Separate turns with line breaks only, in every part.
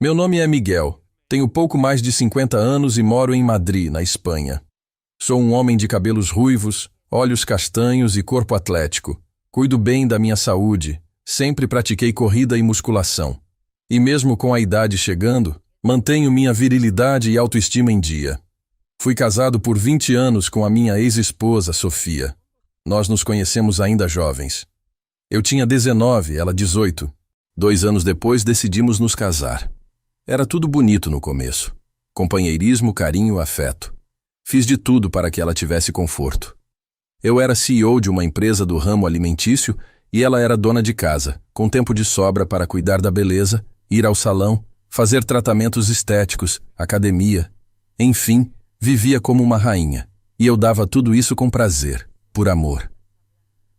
Meu nome é Miguel, tenho pouco mais de 50 anos e moro em Madrid, na Espanha. Sou um homem de cabelos ruivos, olhos castanhos e corpo atlético. Cuido bem da minha saúde, sempre pratiquei corrida e musculação. E mesmo com a idade chegando, mantenho minha virilidade e autoestima em dia. Fui casado por 20 anos com a minha ex-esposa, Sofia. Nós nos conhecemos ainda jovens. Eu tinha 19, ela 18. 2 anos depois decidimos nos casar. Era tudo bonito no começo. Companheirismo, carinho, afeto. Fiz de tudo para que ela tivesse conforto. Eu era CEO de uma empresa do ramo alimentício e ela era dona de casa, com tempo de sobra para cuidar da beleza, ir ao salão, fazer tratamentos estéticos, academia. Enfim, vivia como uma rainha. E eu dava tudo isso com prazer, por amor.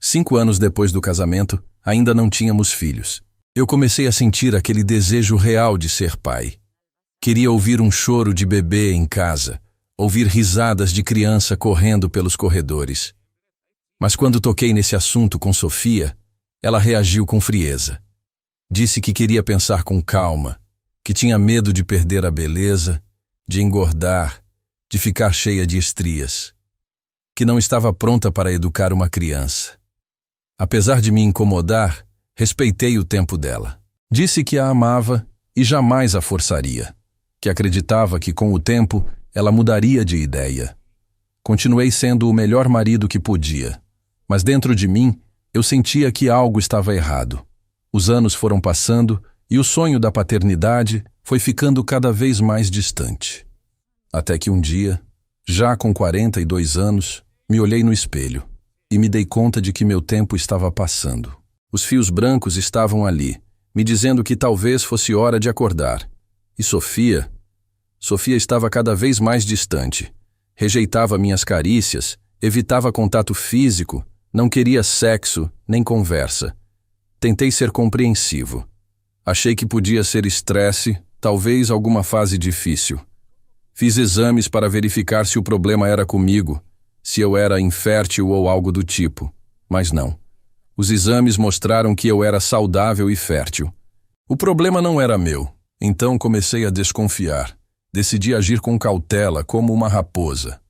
5 anos depois do casamento, ainda não tínhamos filhos. Eu comecei a sentir aquele desejo real de ser pai. Queria ouvir um choro de bebê em casa, ouvir risadas de criança correndo pelos corredores. Mas quando toquei nesse assunto com Sofia, ela reagiu com frieza. Disse que queria pensar com calma, que tinha medo de perder a beleza, de engordar, de ficar cheia de estrias, que não estava pronta para educar uma criança. Apesar de me incomodar, respeitei o tempo dela. Disse que a amava e jamais a forçaria, que acreditava que com o tempo ela mudaria de ideia. Continuei sendo o melhor marido que podia, mas dentro de mim eu sentia que algo estava errado. Os anos foram passando e o sonho da paternidade foi ficando cada vez mais distante. Até que um dia, já com 42 anos, me olhei no espelho e me dei conta de que meu tempo estava passando. Os fios brancos estavam ali, me dizendo que talvez fosse hora de acordar. E Sofia estava cada vez mais distante. Rejeitava minhas carícias, evitava contato físico, não queria sexo nem conversa. Tentei ser compreensivo. Achei que podia ser estresse, talvez alguma fase difícil. Fiz exames para verificar se o problema era comigo, se eu era infértil ou algo do tipo, mas não. Os exames mostraram que eu era saudável e fértil. O problema não era meu, então comecei a desconfiar. Decidi agir com cautela, como uma raposa.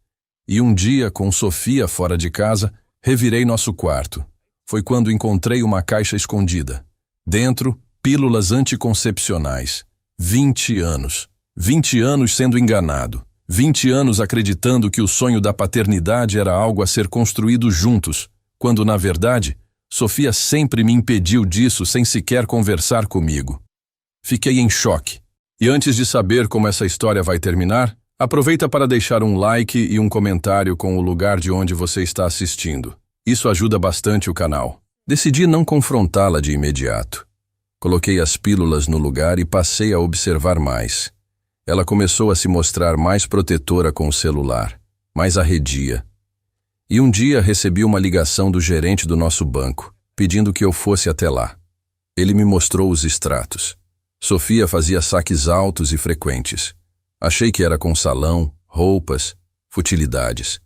E um dia, com Sofia fora de casa, revirei nosso quarto. Foi quando encontrei uma caixa escondida. Dentro, pílulas anticoncepcionais. 20 anos. 20 anos sendo enganado. 20 anos acreditando que o sonho da paternidade era algo a ser construído juntos, quando, na verdade, Sofia sempre me impediu disso sem sequer conversar comigo. Fiquei em choque. E antes de saber como essa história vai terminar, aproveita para deixar um like e um comentário com o lugar de onde você está assistindo. Isso ajuda bastante o canal. Decidi não confrontá-la de imediato. Coloquei as pílulas no lugar e passei a observar mais. Ela começou a se mostrar mais protetora com o celular, mais arredia. E um dia recebi uma ligação do gerente do nosso banco, pedindo que eu fosse até lá. Ele me mostrou os extratos. Sofia fazia saques altos e frequentes. Achei que era com salão, roupas, futilidades.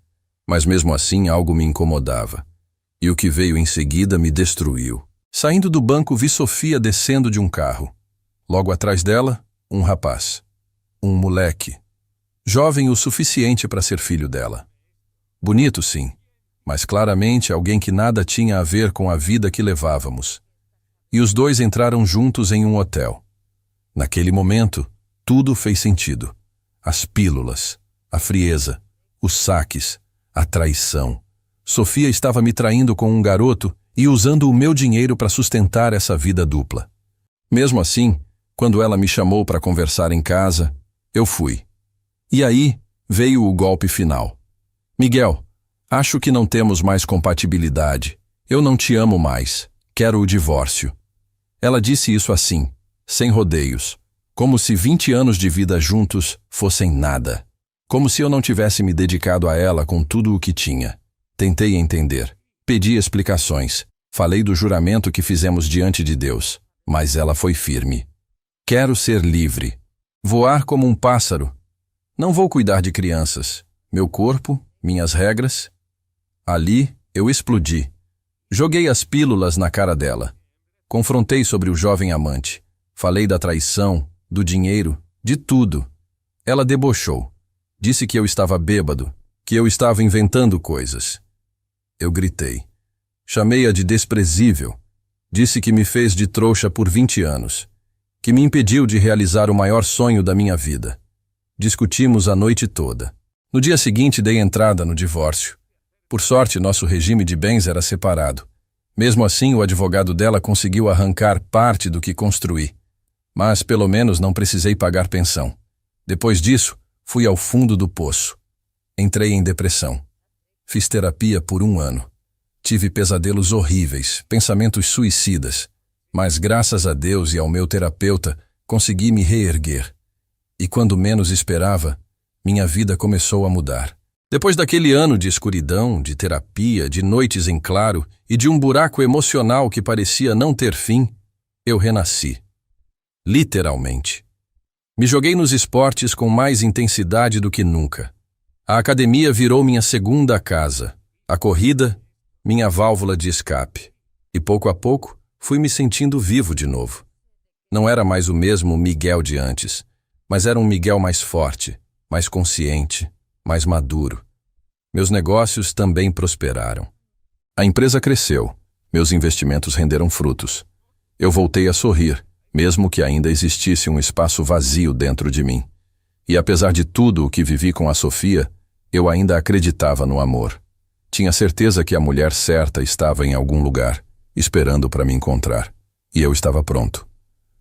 Mas mesmo assim algo me incomodava. E o que veio em seguida me destruiu. Saindo do banco vi Sofia descendo de um carro. Logo atrás dela, um rapaz. Um moleque. Jovem o suficiente para ser filho dela. Bonito, sim, mas claramente alguém que nada tinha a ver com a vida que levávamos. E os dois entraram juntos em um hotel. Naquele momento, tudo fez sentido. As pílulas, a frieza, os saques, a traição. Sofia estava me traindo com um garoto e usando o meu dinheiro para sustentar essa vida dupla. Mesmo assim, quando ela me chamou para conversar em casa, eu fui. E aí veio o golpe final. Miguel, acho que não temos mais compatibilidade. Eu não te amo mais. Quero o divórcio. Ela disse isso assim, sem rodeios, como se 20 anos de vida juntos fossem nada. Como se eu não tivesse me dedicado a ela com tudo o que tinha. Tentei entender. Pedi explicações. Falei do juramento que fizemos diante de Deus. Mas ela foi firme. Quero ser livre. Voar como um pássaro. Não vou cuidar de crianças. Meu corpo, minhas regras. Ali, eu explodi. Joguei as pílulas na cara dela. Confrontei sobre o jovem amante. Falei da traição, do dinheiro, de tudo. Ela debochou. Disse que eu estava bêbado, que eu estava inventando coisas. Eu gritei. Chamei-a de desprezível. Disse que me fez de trouxa por 20 anos, que me impediu de realizar o maior sonho da minha vida. Discutimos a noite toda. No dia seguinte dei entrada no divórcio. Por sorte, nosso regime de bens era separado. Mesmo assim, o advogado dela conseguiu arrancar parte do que construí. Mas, pelo menos, não precisei pagar pensão. Depois disso, fui ao fundo do poço. Entrei em depressão. Fiz terapia por 1 ano. Tive pesadelos horríveis, pensamentos suicidas. Mas, graças a Deus e ao meu terapeuta, consegui me reerguer. E quando menos esperava, minha vida começou a mudar. Depois daquele ano de escuridão, de terapia, de noites em claro e de um buraco emocional que parecia não ter fim, eu renasci. Literalmente. Me joguei nos esportes com mais intensidade do que nunca. A academia virou minha segunda casa. A corrida, minha válvula de escape. E pouco a pouco, fui me sentindo vivo de novo. Não era mais o mesmo Miguel de antes, mas era um Miguel mais forte, mais consciente, mais maduro. Meus negócios também prosperaram. A empresa cresceu, meus investimentos renderam frutos. Eu voltei a sorrir, mesmo que ainda existisse um espaço vazio dentro de mim. E apesar de tudo o que vivi com a Sofia, eu ainda acreditava no amor. Tinha certeza que a mulher certa estava em algum lugar, esperando para me encontrar. E eu estava pronto.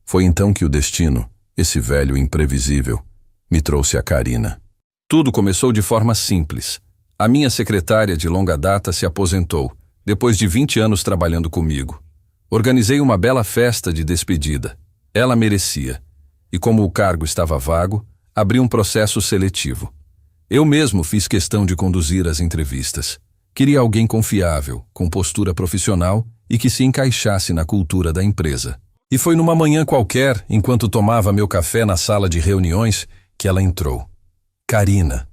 Foi então que o destino, esse velho imprevisível, me trouxe a Karina. Tudo começou de forma simples. A minha secretária de longa data se aposentou, depois de 20 anos trabalhando comigo. Organizei uma bela festa de despedida. Ela merecia. E como o cargo estava vago, abri um processo seletivo. Eu mesmo fiz questão de conduzir as entrevistas. Queria alguém confiável, com postura profissional e que se encaixasse na cultura da empresa. E foi numa manhã qualquer, enquanto tomava meu café na sala de reuniões, que ela entrou. Karina.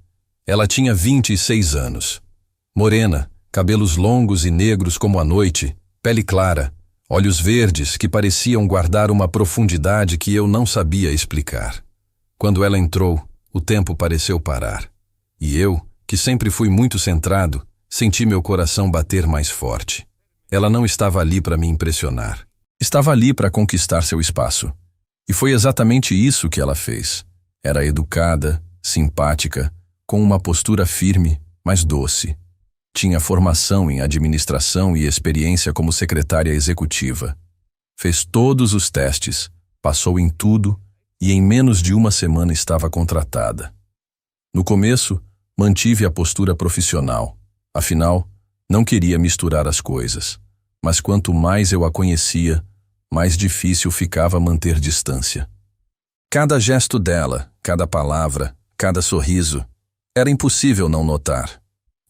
Ela tinha 26 anos. Morena, cabelos longos e negros como a noite, pele clara, olhos verdes que pareciam guardar uma profundidade que eu não sabia explicar. Quando ela entrou, o tempo pareceu parar. E eu, que sempre fui muito centrado, senti meu coração bater mais forte. Ela não estava ali para me impressionar. Estava ali para conquistar seu espaço. E foi exatamente isso que ela fez. Era educada, simpática, com uma postura firme, mas doce. Tinha formação em administração e experiência como secretária executiva. Fez todos os testes, passou em tudo e em menos de 1 semana estava contratada. No começo, mantive a postura profissional. Afinal, não queria misturar as coisas. Mas quanto mais eu a conhecia, mais difícil ficava manter distância. Cada gesto dela, cada palavra, cada sorriso, era impossível não notar.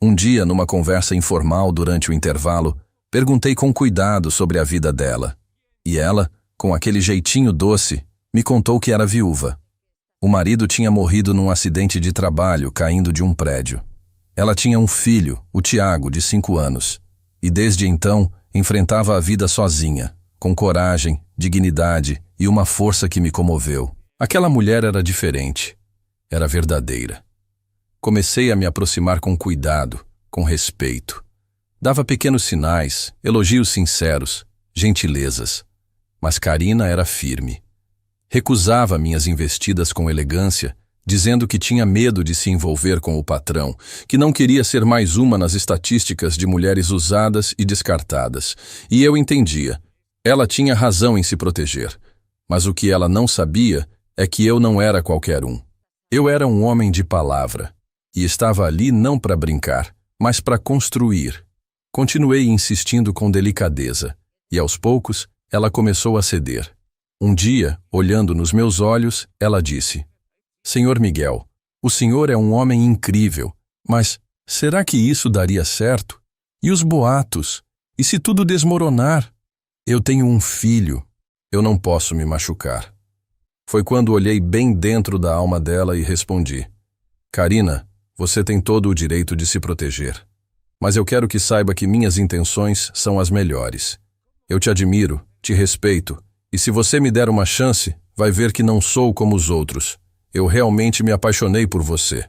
Um dia, numa conversa informal durante o intervalo, perguntei com cuidado sobre a vida dela. E ela, com aquele jeitinho doce, me contou que era viúva. O marido tinha morrido num acidente de trabalho caindo de um prédio. Ela tinha um filho, o Tiago, de 5 anos. E desde então, enfrentava a vida sozinha, com coragem, dignidade e uma força que me comoveu. Aquela mulher era diferente. Era verdadeira. Comecei a me aproximar com cuidado, com respeito. Dava pequenos sinais, elogios sinceros, gentilezas. Mas Karina era firme. Recusava minhas investidas com elegância, dizendo que tinha medo de se envolver com o patrão, que não queria ser mais uma nas estatísticas de mulheres usadas e descartadas. E eu entendia. Ela tinha razão em se proteger. Mas o que ela não sabia é que eu não era qualquer um. Eu era um homem de palavra. E estava ali não para brincar, mas para construir. Continuei insistindo com delicadeza, e aos poucos ela começou a ceder. Um dia, olhando nos meus olhos, ela disse: "Senhor Miguel, o senhor é um homem incrível, mas será que isso daria certo? E os boatos? E se tudo desmoronar? Eu tenho um filho, eu não posso me machucar." Foi quando olhei bem dentro da alma dela e respondi: "Karina, você tem todo o direito de se proteger. Mas eu quero que saiba que minhas intenções são as melhores. Eu te admiro, te respeito, e se você me der uma chance, Vai ver que não sou como os outros. Eu realmente me apaixonei por você.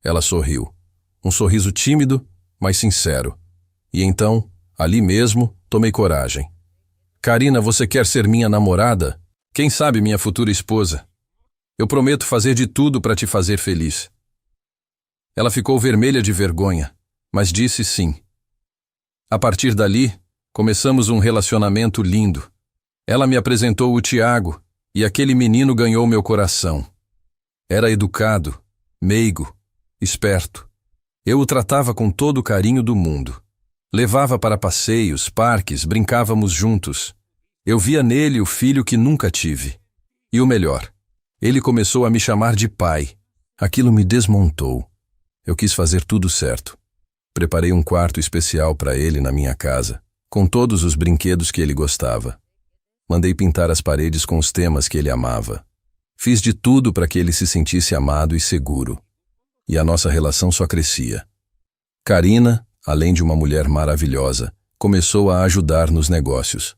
Ela sorriu. Um sorriso tímido, mas sincero. E então, ali mesmo, tomei coragem. Karina, você quer ser minha namorada? Quem sabe minha futura esposa? Eu prometo fazer de tudo para te fazer feliz. Ela ficou vermelha de vergonha, mas disse sim. A partir dali, começamos um relacionamento lindo. Ela me apresentou o Tiago, e aquele menino ganhou meu coração. Era educado, meigo, esperto. Eu o tratava com todo o carinho do mundo. Levava para passeios, parques, brincávamos juntos. Eu via nele o filho que nunca tive. E o melhor, ele começou a me chamar de pai. Aquilo me desmontou. Eu quis fazer tudo certo. Preparei um quarto especial para ele na minha casa, com todos os brinquedos que ele gostava. Mandei pintar as paredes com os temas que ele amava. Fiz de tudo para que ele se sentisse amado e seguro. E a nossa relação só crescia. Karina, além de uma mulher maravilhosa, começou a ajudar nos negócios.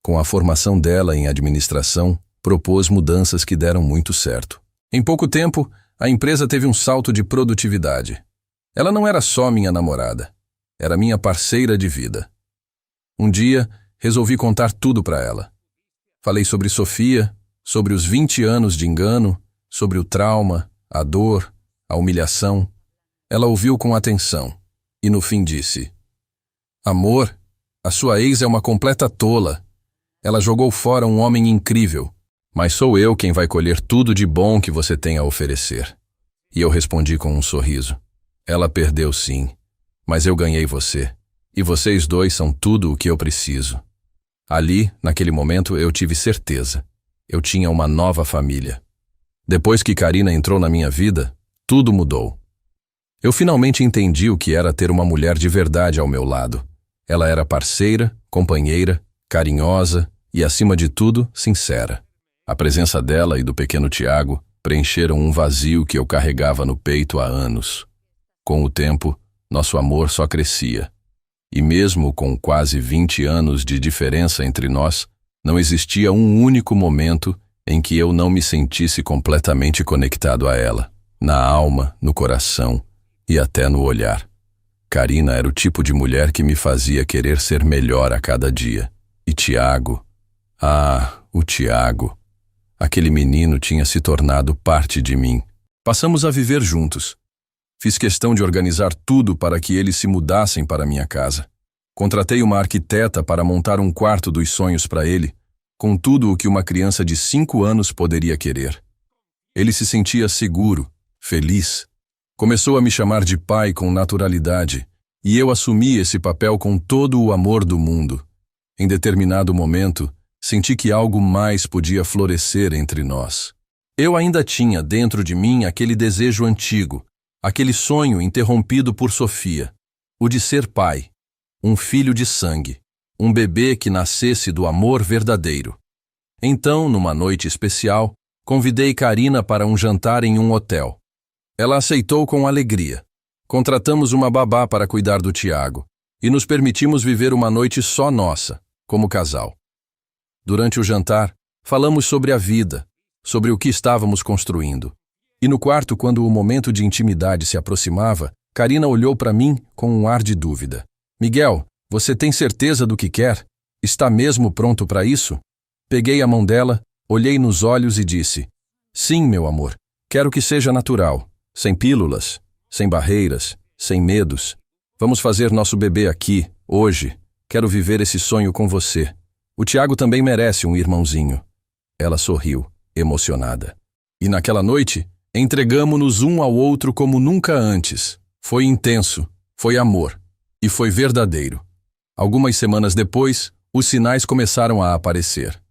Com a formação dela em administração, propôs mudanças que deram muito certo. Em pouco tempo, a empresa teve um salto de produtividade. Ela não era só minha namorada, era minha parceira de vida. Um dia, resolvi contar tudo para ela. Falei sobre Sofia, sobre os 20 anos de engano, sobre o trauma, a dor, a humilhação. Ela ouviu com atenção e no fim disse: Amor, a sua ex é uma completa tola. Ela jogou fora um homem incrível, mas sou eu quem vai colher tudo de bom que você tem a oferecer. E eu respondi com um sorriso. Ela perdeu sim, mas eu ganhei você. E vocês dois são tudo o que eu preciso. Ali, naquele momento, eu tive certeza. Eu tinha uma nova família. Depois que Karina entrou na minha vida, tudo mudou. Eu finalmente entendi o que era ter uma mulher de verdade ao meu lado. Ela era parceira, companheira, carinhosa e, acima de tudo, sincera. A presença dela e do pequeno Tiago preencheram um vazio que eu carregava no peito há anos. Com o tempo, nosso amor só crescia. E mesmo com quase 20 anos de diferença entre nós, não existia um único momento em que eu não me sentisse completamente conectado a ela, na alma, no coração e até no olhar. Karina era o tipo de mulher que me fazia querer ser melhor a cada dia. E Tiago, o Tiago. Aquele menino tinha se tornado parte de mim. Passamos a viver juntos. Fiz questão de organizar tudo para que eles se mudassem para minha casa. Contratei uma arquiteta para montar um quarto dos sonhos para ele, com tudo o que uma criança de 5 anos poderia querer. Ele se sentia seguro, feliz. Começou a me chamar de pai com naturalidade, e eu assumi esse papel com todo o amor do mundo. Em determinado momento, senti que algo mais podia florescer entre nós. Eu ainda tinha dentro de mim aquele desejo antigo, aquele sonho interrompido por Sofia, o de ser pai, um filho de sangue, um bebê que nascesse do amor verdadeiro. Então, numa noite especial, convidei Karina para um jantar em um hotel. Ela aceitou com alegria. Contratamos uma babá para cuidar do Tiago e nos permitimos viver uma noite só nossa, como casal. Durante o jantar, falamos sobre a vida, sobre o que estávamos construindo. E no quarto, quando o momento de intimidade se aproximava, Karina olhou para mim com um ar de dúvida. Miguel, você tem certeza do que quer? Está mesmo pronto para isso? Peguei a mão dela, olhei nos olhos e disse: Sim, meu amor, quero que seja natural, sem pílulas, sem barreiras, sem medos. Vamos fazer nosso bebê aqui, hoje. Quero viver esse sonho com você. O Tiago também merece um irmãozinho. Ela sorriu, emocionada. E naquela noite, entregamo-nos um ao outro como nunca antes. Foi intenso, foi amor e foi verdadeiro. Algumas semanas depois, os sinais começaram a aparecer.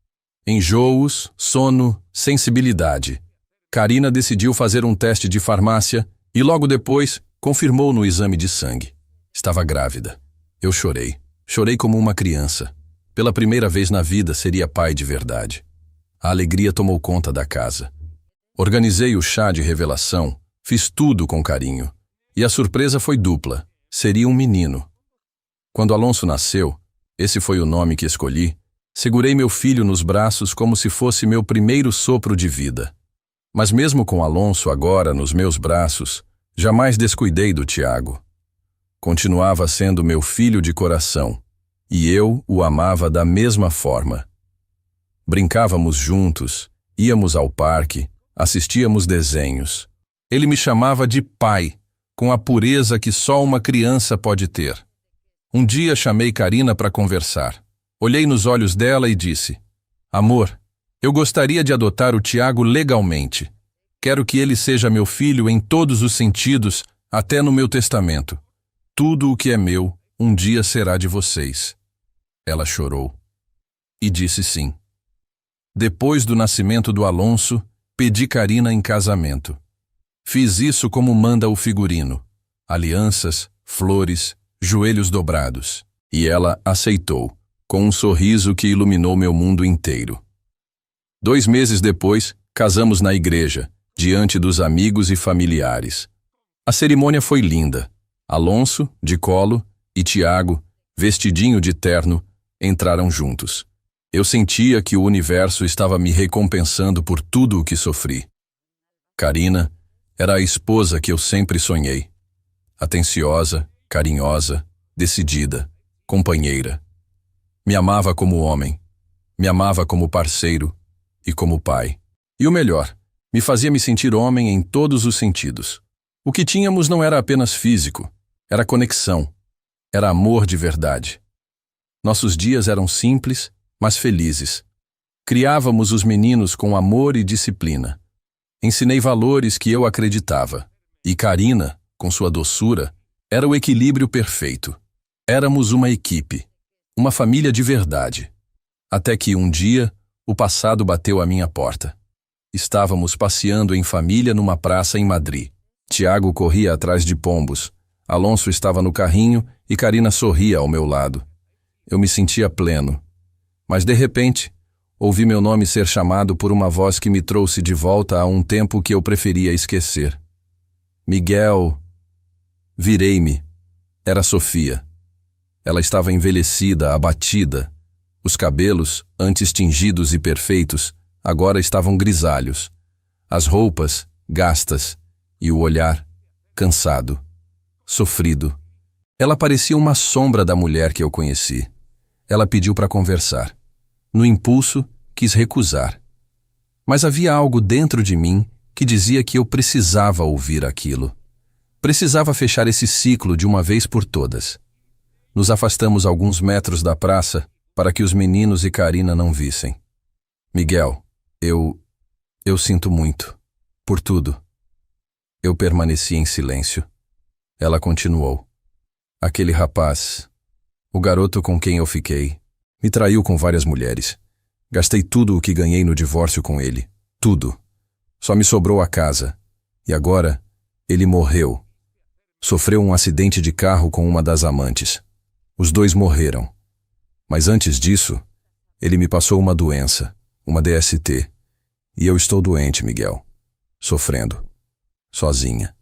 Enjoos, sono, sensibilidade. Karina decidiu fazer um teste de farmácia e logo depois confirmou no exame de sangue. Estava grávida. Eu chorei. Chorei como uma criança. Pela primeira vez na vida seria pai de verdade. A alegria tomou conta da casa. Organizei o chá de revelação, fiz tudo com carinho. E a surpresa foi dupla. Seria um menino. Quando Alonso nasceu, esse foi o nome que escolhi, Segurei meu filho nos braços como se fosse meu primeiro sopro de vida. Mas mesmo com Alonso agora nos meus braços, jamais descuidei do Tiago. Continuava sendo meu filho de coração, e eu o amava da mesma forma. Brincávamos juntos, íamos ao parque, assistíamos desenhos. Ele me chamava de pai, com a pureza que só uma criança pode ter. Um dia chamei Karina para conversar. Olhei nos olhos dela e disse: Amor, eu gostaria de adotar o Tiago legalmente. Quero que ele seja meu filho em todos os sentidos, até no meu testamento. Tudo o que é meu, um dia será de vocês. Ela chorou e disse sim. Depois do nascimento do Alonso, pedi Karina em casamento. Fiz isso como manda o figurino: alianças, flores, joelhos dobrados. E ela aceitou, com um sorriso que iluminou meu mundo inteiro. 2 meses depois, casamos na igreja, diante dos amigos e familiares. A cerimônia foi linda. Alonso, de colo, e Tiago, vestidinho de terno, entraram juntos. Eu sentia que o universo estava me recompensando por tudo o que sofri. Karina era a esposa que eu sempre sonhei. Atenciosa, carinhosa, decidida, companheira. Me amava como homem, me amava como parceiro e como pai. E o melhor, me fazia me sentir homem em todos os sentidos. O que tínhamos não era apenas físico, era conexão, era amor de verdade. Nossos dias eram simples, mas felizes. Criávamos os meninos com amor e disciplina. Ensinei valores que eu acreditava. E Karina, com sua doçura, era o equilíbrio perfeito. Éramos uma equipe, uma família de verdade. Até que um dia, o passado bateu à minha porta. Estávamos passeando em família numa praça em Madrid. Tiago corria atrás de pombos. Alonso estava no carrinho e Karina sorria ao meu lado. Eu me sentia pleno. Mas de repente, ouvi meu nome ser chamado por uma voz que me trouxe de volta a um tempo que eu preferia esquecer. Miguel. Virei-me. Era Sofia. Ela estava envelhecida, abatida. Os cabelos, antes tingidos e perfeitos, agora estavam grisalhos. As roupas, gastas, e o olhar, cansado, sofrido. Ela parecia uma sombra da mulher que eu conheci. Ela pediu para conversar. No impulso, quis recusar. Mas havia algo dentro de mim que dizia que eu precisava ouvir aquilo. Precisava fechar esse ciclo de uma vez por todas. Nos afastamos alguns metros da praça para que os meninos e Karina não vissem. Miguel, eu sinto muito. Por tudo. Eu permaneci em silêncio. Ela continuou. Aquele rapaz, o garoto com quem eu fiquei, me traiu com várias mulheres. Gastei tudo o que ganhei no divórcio com ele. Tudo. Só me sobrou a casa. E agora, ele morreu. Sofreu um acidente de carro com uma das amantes. Os 2 morreram. Mas antes disso, ele me passou uma doença, uma DST. E eu estou doente, Miguel. Sofrendo. Sozinha.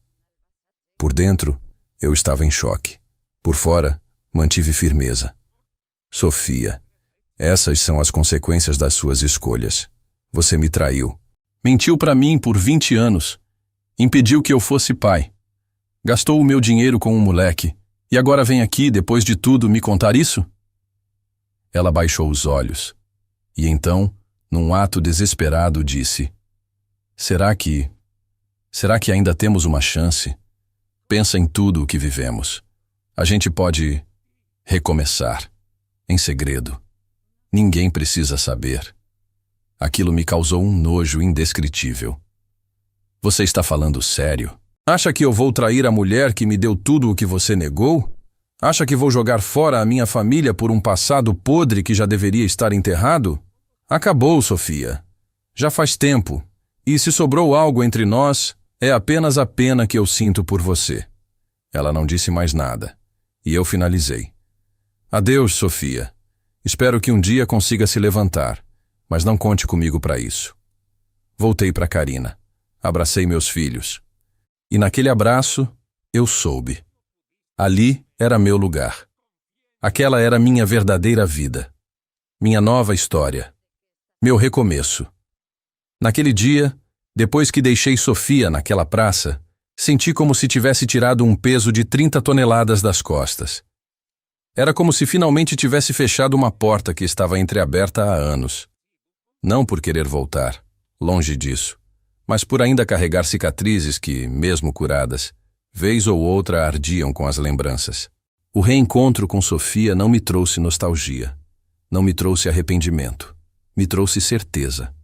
Por dentro, eu estava em choque. Por fora, mantive firmeza. Sofia, essas são as consequências das suas escolhas. Você me traiu. Mentiu para mim por 20 anos. Impediu que eu fosse pai. Gastou o meu dinheiro com um moleque. E agora vem aqui, depois de tudo, me contar isso? Ela baixou os olhos. E então, num ato desesperado, disse: Será que ainda temos uma chance? Pensa em tudo o que vivemos. A gente pode recomeçar, em segredo. Ninguém precisa saber. Aquilo me causou um nojo indescritível. Você está falando sério? Acha que eu vou trair a mulher que me deu tudo o que você negou? Acha que vou jogar fora a minha família por um passado podre que já deveria estar enterrado? Acabou, Sofia. Já faz tempo. E se sobrou algo entre nós, é apenas a pena que eu sinto por você. Ela não disse mais nada. E eu finalizei. Adeus, Sofia. Espero que um dia consiga se levantar, mas não conte comigo para isso. Voltei para Karina. Abracei meus filhos. E naquele abraço, eu soube. Ali era meu lugar. Aquela era minha verdadeira vida. Minha nova história. Meu recomeço. Naquele dia, depois que deixei Sofia naquela praça, senti como se tivesse tirado um peso de 30 toneladas das costas. Era como se finalmente tivesse fechado uma porta que estava entreaberta há anos. Não por querer voltar, longe disso, mas por ainda carregar cicatrizes que, mesmo curadas, vez ou outra ardiam com as lembranças. O reencontro com Sofia não me trouxe nostalgia, não me trouxe arrependimento, me trouxe certeza.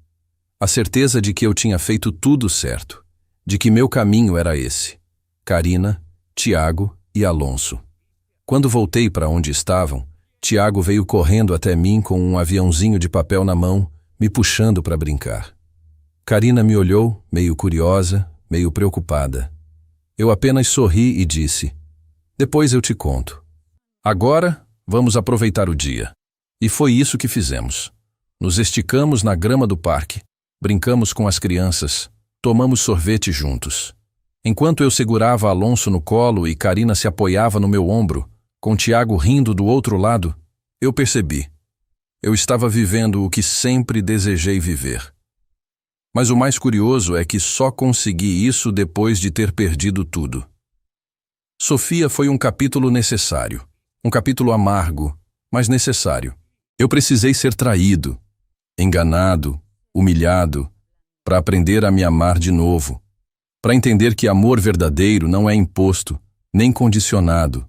A certeza de que eu tinha feito tudo certo, de que meu caminho era esse: Carina, Tiago e Alonso. Quando voltei para onde estavam, Tiago veio correndo até mim com um aviãozinho de papel na mão, me puxando para brincar. Carina me olhou, meio curiosa, meio preocupada. Eu apenas sorri e disse: "Depois eu te conto. Agora, vamos aproveitar o dia." E foi isso que fizemos. Nos esticamos na grama do parque, brincamos com as crianças, tomamos sorvete juntos. Enquanto eu segurava Alonso no colo e Carina se apoiava no meu ombro, com Tiago rindo do outro lado, eu percebi. Eu estava vivendo o que sempre desejei viver. Mas o mais curioso é que só consegui isso depois de ter perdido tudo. Sofia foi um capítulo necessário, um capítulo amargo, mas necessário. Eu precisei ser traído, enganado, humilhado, para aprender a me amar de novo, para entender que amor verdadeiro não é imposto, nem condicionado.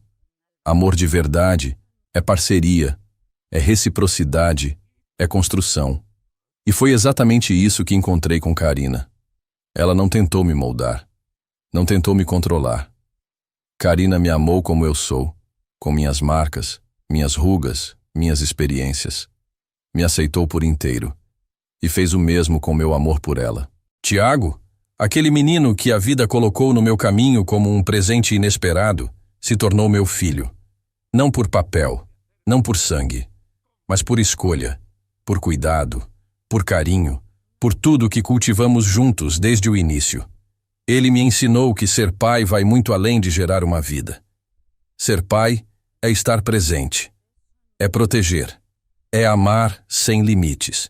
Amor de verdade é parceria, é reciprocidade, é construção. E foi exatamente isso que encontrei com Carina. Ela não tentou me moldar, não tentou me controlar. Carina me amou como eu sou, com minhas marcas, minhas rugas, minhas experiências. Me aceitou por inteiro. E fez o mesmo com meu amor por ela. Tiago, aquele menino que a vida colocou no meu caminho como um presente inesperado, se tornou meu filho. Não por papel, não por sangue, mas por escolha, por cuidado, por carinho, por tudo que cultivamos juntos desde o início. Ele me ensinou que ser pai vai muito além de gerar uma vida. Ser pai é estar presente, é proteger, é amar sem limites.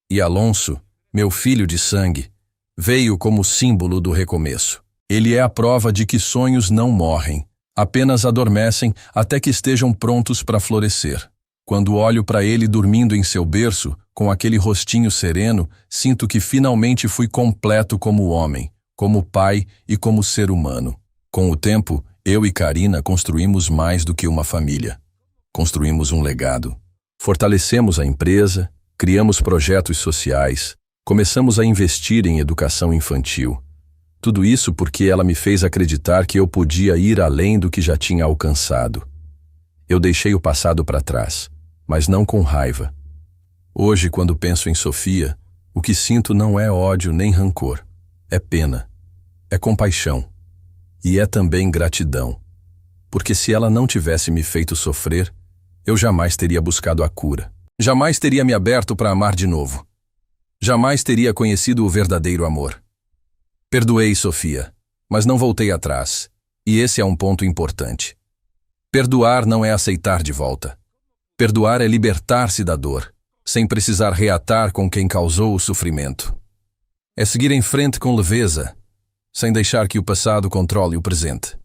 E Alonso, meu filho de sangue, veio como símbolo do recomeço. Ele é a prova de que sonhos não morrem, apenas adormecem até que estejam prontos para florescer. Quando olho para ele dormindo em seu berço, com aquele rostinho sereno, sinto que finalmente fui completo como homem, como pai e como ser humano. Com o tempo, eu e Carina construímos mais do que uma família. Construímos um legado. Fortalecemos a empresa, criamos projetos sociais, começamos a investir em educação infantil. Tudo isso porque ela me fez acreditar que eu podia ir além do que já tinha alcançado. Eu deixei o passado para trás, mas não com raiva. Hoje, quando penso em Sofia, o que sinto não é ódio nem rancor. É pena, é compaixão e é também gratidão. Porque se ela não tivesse me feito sofrer, eu jamais teria buscado a cura. Jamais teria me aberto para amar de novo. Jamais teria conhecido o verdadeiro amor. Perdoei Sofia, mas não voltei atrás, e esse é um ponto importante. Perdoar não é aceitar de volta. Perdoar é libertar-se da dor, sem precisar reatar com quem causou o sofrimento. É seguir em frente com leveza, sem deixar que o passado controle o presente.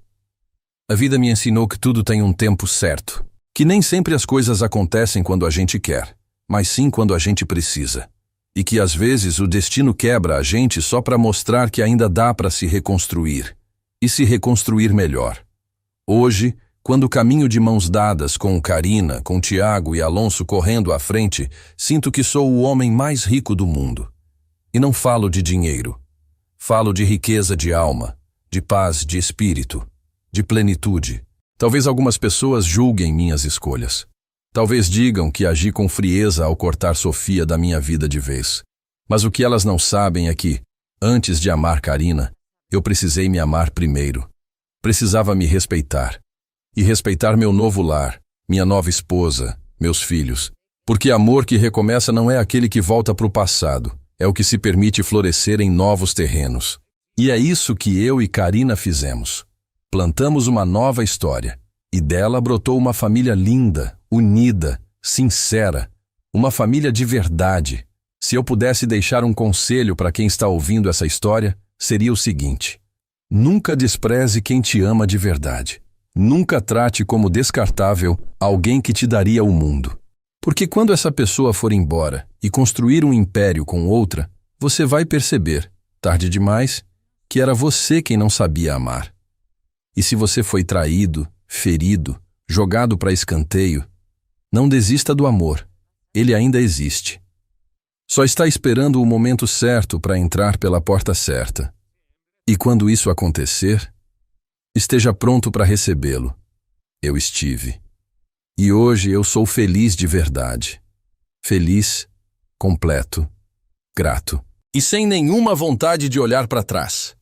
A vida me ensinou que tudo tem um tempo certo, que nem sempre as coisas acontecem quando a gente quer, mas sim quando a gente precisa. E que às vezes o destino quebra a gente só para mostrar que ainda dá para se reconstruir, e se reconstruir melhor. Hoje, quando caminho de mãos dadas com Carina, com Tiago e Alonso correndo à frente, sinto que sou o homem mais rico do mundo. E não falo de dinheiro. Falo de riqueza de alma, de paz de espírito, de plenitude. Talvez algumas pessoas julguem minhas escolhas. Talvez digam que agi com frieza ao cortar Sofia da minha vida de vez. Mas o que elas não sabem é que, antes de amar Carina, eu precisei me amar primeiro. Precisava me respeitar. E respeitar meu novo lar, minha nova esposa, meus filhos. Porque amor que recomeça não é aquele que volta para o passado, é o que se permite florescer em novos terrenos. E é isso que eu e Carina fizemos. Plantamos uma nova história, e dela brotou uma família linda, unida, sincera, Uma família de verdade. Se eu pudesse deixar um conselho para quem está ouvindo essa história, seria o seguinte: nunca despreze quem te ama de verdade. Nunca trate como descartável alguém que te daria o mundo. Porque quando essa pessoa for embora e construir um império com outra, você vai perceber, tarde demais, que era você quem não sabia amar. E se você foi traído, ferido, jogado para escanteio, não desista do amor. Ele ainda existe. Só está esperando o momento certo para entrar pela porta certa. E quando isso acontecer, esteja pronto para recebê-lo. Eu estive. E hoje eu sou feliz de verdade. Feliz, completo, grato. E sem nenhuma vontade de olhar para trás.